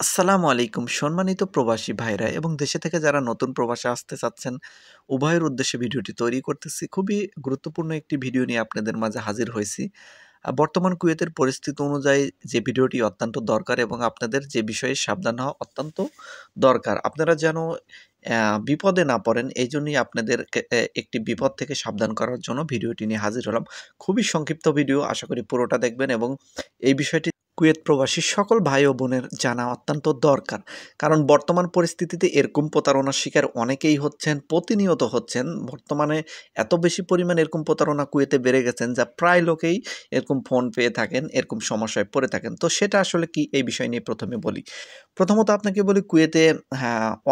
আসসালামু আলাইকুম সম্মানিত প্রবাসী ভাইরা এবং দেশে থেকে যারা নতুন প্রবাসে আসতে চাচ্ছেন উভয়ের উদ্দেশ্যে ভিডিওটি তৈরি করতেছি। খুবই গুরুত্বপূর্ণ একটি ভিডিও নিয়ে আপনাদের মাঝে হাজির হয়েছি। বর্তমান কুয়েতের পরিস্থিতি অনুযায়ী যে ভিডিওটি অত্যন্ত দরকার এবং আপনাদের যে বিষয়ে সাবধান হওয়া অত্যন্ত দরকার। আপনারা যেন বিপদে না পড়েন এইজন্যই আপনাদেরকে একটি বিপদ থেকে সাবধান করার জন্য ভিডিওটি নিয়ে হাজির হলাম। খুবই সংক্ষিপ্ত ভিডিও, আশা করি পুরোটা দেখবেন এবং এই বিষয়টি কুয়েত প্রবাসী সকল ভাই ও বোনের জানা অত্যন্ত দরকার। কারণ বর্তমান পরিস্থিতিতে এরকম প্রতারণার শিকার অনেকেই হচ্ছেন, প্রতিনিয়ত হচ্ছেন। বর্তমানে এত বেশি পরিমাণ এরকম প্রতারণা কুয়েতে বেড়ে গেছেন যা প্রায় লোকেই এরকম ফোন পেয়ে থাকেন, এরকম সমস্যায় পড়ে থাকেন। তো সেটা আসলে কি এই বিষয় নিয়ে প্রথমে বলি। প্রথমত আপনাকে বলি কুয়েতে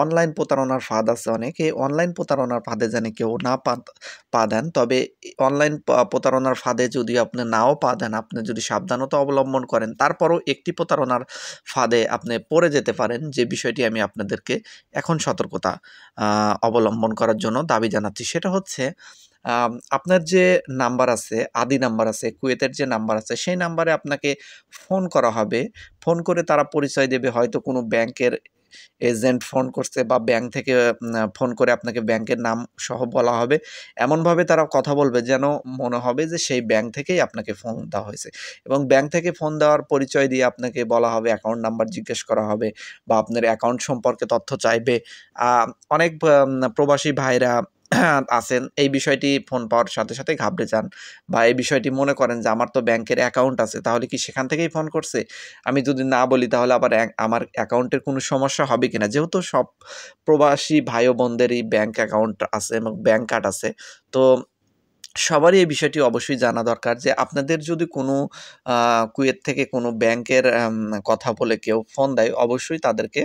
অনলাইন প্রতারণার ফাঁদ আছে অনেক। এই অনলাইন প্রতারণার ফাঁদে যেন কেউ না পা দেন। তবে অনলাইন প্রতারণার ফাঁদে যদি আপনি নাও পা দেন, আপনি যদি সাবধানতা অবলম্বন করেন, তারপরও একটি প্রতারণার ফাঁদে আপনি পড়ে যেতে পারেন, যে বিষয়টি আমি আপনাদেরকে এখন সতর্কতা অবলম্বন করার জন্য দাবি জানাচ্ছি। সেটা হচ্ছে আপনার যে নাম্বার আছে, আদি নাম্বার আছে, কুয়েতের যে নাম্বার আছে, সেই নাম্বারে আপনাকে ফোন করা হবে। ফোন করে তারা পরিচয় দেবে, হয়তো কোনো ব্যাংকের এজেন্ট ফোন করছে বা ব্যাংক থেকে ফোন করে আপনাকে ব্যাংকের নাম সহ বলা হবে। এমনভাবে তারা কথা বলবে যেন মনে হবে যে সেই ব্যাংক থেকেই আপনাকে ফোন দেওয়া হয়েছে এবং ব্যাংক থেকে ফোন দেওয়ার পরিচয় দিয়ে আপনাকে বলা হবে, অ্যাকাউন্ট নাম্বার জিজ্ঞেস করা হবে বা আপনার অ্যাকাউন্ট সম্পর্কে তথ্য চাইবে। আ অনেক প্রবাসী ভাইরা আছেন এই বিষয়টি ফোন পাওয়ার সাথে, সাথে ঘাবড়ে যান বা এই বিষয়টি মনে করেন যে আমার তো ব্যাংকের অ্যাকাউন্ট আছে, তাহলে কি সেখান থেকেই ফোন করছে? আমি যদি না বলি তাহলে আবার আমার অ্যাকাউন্টের কোনো সমস্যা হবে কিনা? যেহেতু সব প্রবাসী ভাই ও বোনদেরই ব্যাংক অ্যাকাউন্ট আছে এবং ব্যাংক কার্ড আছে। তো সবারই এই বিষয়টি অবশ্যই জানা দরকার যে আপনাদের যদি কোনো কুয়েত থেকে কোনো ব্যাংকের কথা বলে কেউ ফোন দেয়, অবশ্যই তাদেরকে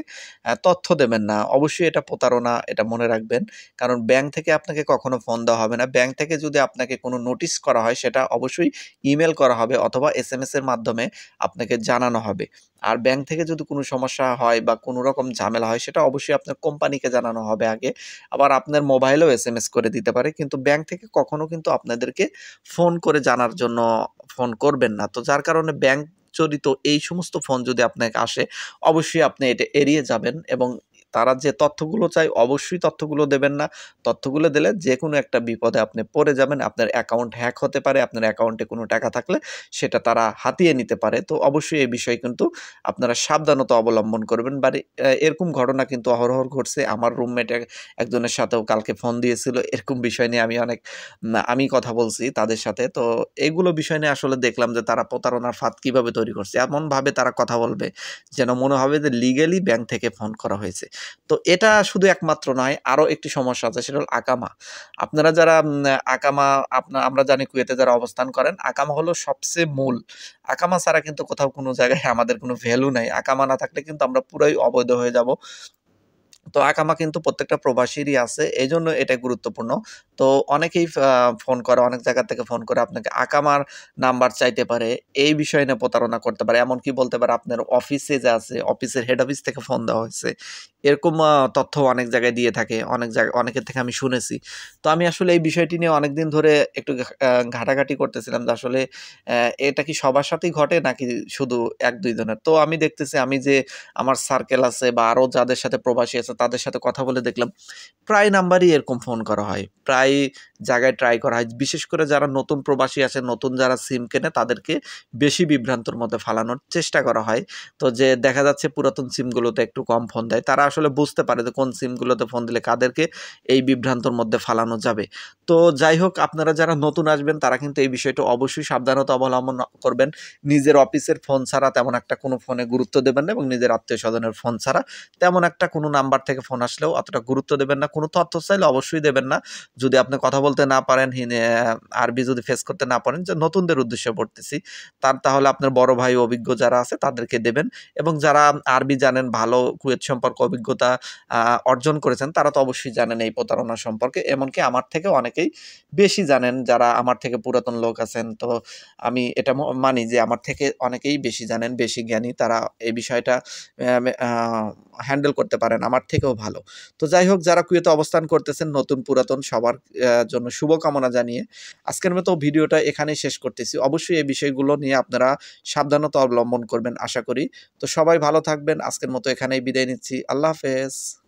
তথ্য দেবেন না। অবশ্যই এটা প্রতারণা, এটা মনে রাখবেন। কারণ ব্যাংক থেকে আপনাকে কখনো ফোন দেওয়া হবে না। ব্যাংক থেকে যদি আপনাকে কোনো নোটিশ করা হয়, সেটা অবশ্যই ইমেইল করা হবে অথবা এসএমএস এর মাধ্যমে আপনাকে জানানো হবে। আর ব্যাংক থেকে যদি কোনো সমস্যা হয় বা কোনো রকম ঝামেলা হয়, সেটা অবশ্যই আপনার কোম্পানিকে জানানো হবে আগে। আবার আপনার মোবাইলেও এসএমএস করে দিতে পারে। কিন্তু ব্যাংক থেকে কখনো কিন্তু আপনাদেরকে ফোন করে জানার জন্য ফোন করবেন না। তো যার কারণে ব্যাংক জড়িত এই সমস্ত ফোন যদি আপনাকে আসে, অবশ্যই আপনি এটা এড়িয়ে যাবেন এবং তারা যে তথ্যগুলো চায় অবশ্যই তথ্যগুলো দেবেন না। তথ্যগুলো দিলে যেকোনো একটা বিপদে আপনি পড়ে যাবেন। আপনার অ্যাকাউন্ট হ্যাক হতে পারে, আপনার অ্যাকাউন্টে কোনো টাকা থাকলে সেটা তারা হাতিয়ে নিতে পারে। তো অবশ্যই এই বিষয়ে কিন্তু আপনারা সাবধানতা অবলম্বন করবেন। এরকম ঘটনা কিন্তু অহরহ ঘটছে। আমার রুমমেট একজনের সাথেও কালকে ফোন দিয়েছিল। এরকম বিষয় নিয়ে আমি কথা বলছি তাদের সাথে। তো এগুলো বিষয় নিয়ে আসলে দেখলাম যে তারা প্রতারণার ফাঁদ কিভাবে তৈরি করছে। এমনভাবে তারা কথা বলবে যেন মনে হবে যে লিগ্যালি ব্যাংক থেকে ফোন করা হয়েছে। তো এটা শুধু একমাত্র নয়, আরো একটি সমস্যা আছে, সেটা হলো আকামা। আপনারা যারা আকামা আমরা জানি কুয়েতে যারা অবস্থান করেন, আকামা হলো সবচেয়ে মূল। আকামা ছাড়া কিন্তু কোথাও কোনো জায়গায় আমাদের কোনো ভ্যালু নাই। আকামা না থাকলে কিন্তু আমরা পুরাই অবৈধ হয়ে যাব। তো আকামা কিন্তু প্রত্যেকটা প্রবাসীরই আছে। এজন্য এটা গুরুত্বপূর্ণ। তো অনেকেই ফোন করে, অনেক জায়গা থেকে ফোন করে আপনাকে আকামার নাম্বার চাইতে পারে। এই বিষয় নিয়ে প্রতারণা করতে পারে। এমনকি বলতে পারে আপনার অফিসে যে আছে, অফিসের হেড অফিস থেকে ফোন দেওয়া হয়েছে। এরকম তথ্য অনেক জায়গায় দিয়ে থাকে। অনেকের থেকে আমি শুনেছি। তো আমি আসলে এই বিষয়টি নিয়ে অনেকদিন ধরে একটু ঘাটাঘাটি করতেছিলাম যে আসলে এটা কি সবার সাথেই ঘটে নাকি শুধু ১-২ জনের? তো আমি দেখতেছি, আমি যে আমার সার্কেল আছে বা আরো যাদের সাথে প্রবাসী আছে তাদের সাথে কথা বলে দেখলাম প্রায় নাম্বারই এরকম ফোন করা হয়। প্রায় জায়গায় ট্রাই করা হয়। বিশেষ করে যারা নতুন প্রবাসী আছে, নতুন যারা সিম কেনে তাদেরকে বেশি বিভ্রান্তর মধ্যে ফালানোর চেষ্টা করা হয়। তো যে দেখা যাচ্ছে পুরাতন সিমগুলোতে একটু কম ফোন দেয়। তারা আসলে বুঝতে পারে যে কোন সিমগুলোতে ফোন দিলে কাদেরকে এই বিভ্রান্তর মধ্যে ফালানো যাবে। তো যাই হোক, আপনারা যারা নতুন আসবেন তারা কিন্তু এই বিষয়টা অবশ্যই সাবধানতা অবলম্বন করবেন। নিজের অফিসের ফোন ছাড়া তেমন একটা কোনো ফোনে গুরুত্ব দেবেন না এবং নিজের আত্মীয়স্বজনের ফোন ছাড়া তেমন একটা কোনো নাম্বার থেকে ফোন আসলেও অতটা গুরুত্ব দেবেন না। কোনো তথ্য চাইলে অবশ্যই দেবেন না। যদি আপনি কথা বলতে না পারেন, আরবি যদি ফেস করতে না পারেন, যে নতুনদের উদ্দেশ্যে পড়তেছি, তাহলে আপনার বড় ভাই অভিজ্ঞ যারা আছে তাদেরকে দেবেন এবং যারা আরবি জানেন, ভালো কুয়েত সম্পর্কে অভিজ্ঞতা আ অর্জন করেছেন, তারা তো অবশ্যই জানেন এই প্রতারণা সম্পর্কে। এমনকি আমার থেকে অনেকেই বেশি জানেন, যারা আমার থেকে পুরাতন লোক আছেন। তো আমি এটা মানি যে আমার থেকে অনেকেই বেশি জানেন, বেশি জ্ঞানী। তারা এই বিষয়টা হ্যান্ডেল করতে পারেন। আমার থেকেও ভালো। তো যাই হোক, যারা কুয়েতে অবস্থান করতেছেন নতুন পুরাতন সবার জন্য শুভকামনা জানিয়ে আজকের মতো ভিডিওটা এখানেই শেষ করতেছি। অবশ্যই এই বিষয়গুলো নিয়ে আপনারা সাবধানতা অবলম্বন করবেন আশা করি। তো সবাই ভালো থাকবেন। আজকের মতো এখানেই বিদায় নিচ্ছি। আল্লাহ হাফেজ।